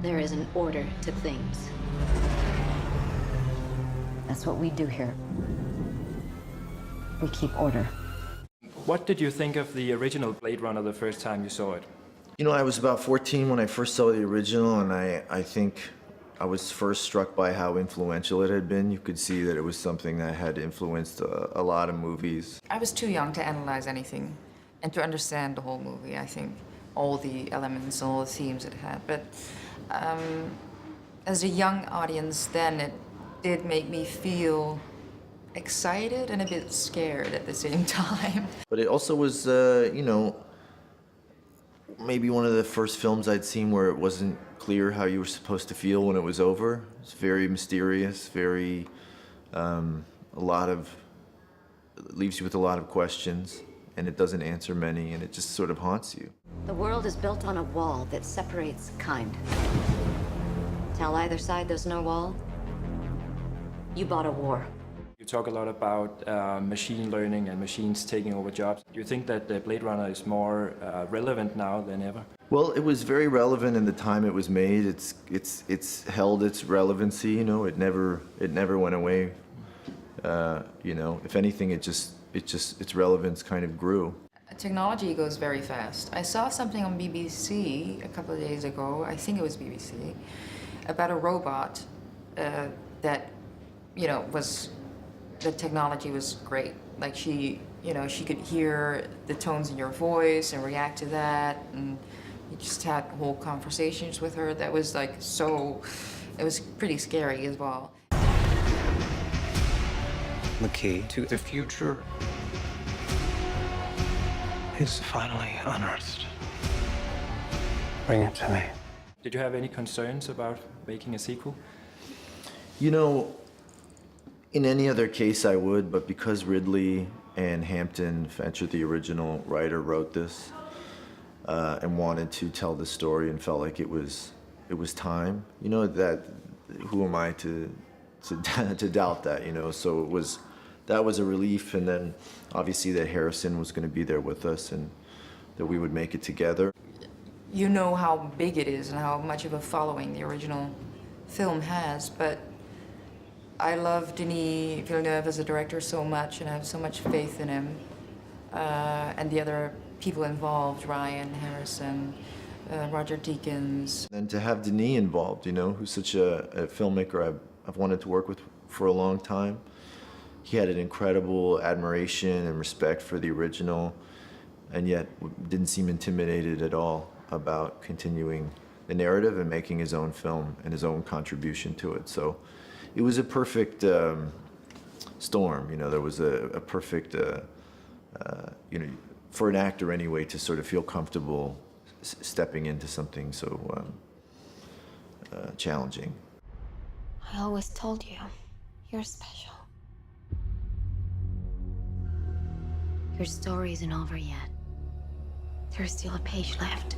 There is an order to things. That's what we do here. We keep order. What did you think of the original Blade Runner the first time you saw it? You know, I was about 14 when I first saw the original, and I think I was first struck by how influential it had been. You could see that it was something that had influenced a lot of movies. I was too young to analyze anything and to understand the whole movie, I think. All the elements, all the themes it had. But as a young audience then, it did make me feel excited and a bit scared at the same time. But it also was, you know, maybe one of the first films I'd seen where it wasn't clear how you were supposed to feel when it was over. It's very mysterious, very, it leaves you with a lot of questions, and it doesn't answer many, and it just sort of haunts you. The world is built on a wall that separates kind. Tell either side there's no wall, you bought a war. You talk a lot about machine learning and machines taking over jobs. Do you think that the Blade Runner is more relevant now than ever? Well, it was very relevant in the time it was made. It's held its relevancy. You know, it never went away. You know, if anything, its relevance kind of grew. Technology goes very fast. I saw something on BBC a couple of days ago, I think it was BBC, about a robot that, you know, the technology was great. Like she could hear the tones in your voice and react to that, and you just had whole conversations with her that was like it was pretty scary as well. The key to the future is finally unearthed. Bring it to me. Did you have any concerns about making a sequel? You know, in any other case I would, but because Ridley and Hampton Fancher, the original writer, wrote this and wanted to tell the story and felt like it was time, you know, that who am I to doubt that, you know? So that was a relief, and then obviously that Harrison was going to be there with us and that we would make it together. You know how big it is and how much of a following the original film has, but I love Denis Villeneuve as a director so much, and I have so much faith in him. And the other people involved, Ryan, Harrison, Roger Deakins. And to have Denis involved, you know, who's such a filmmaker I've wanted to work with for a long time. He had an incredible admiration and respect for the original, and yet didn't seem intimidated at all about continuing the narrative and making his own film and his own contribution to it. So it was a perfect storm, you know. There was a perfect, you know, for an actor anyway, to sort of feel comfortable stepping into something so challenging. I always told you, you're special. Your story isn't over yet. There's still a page left.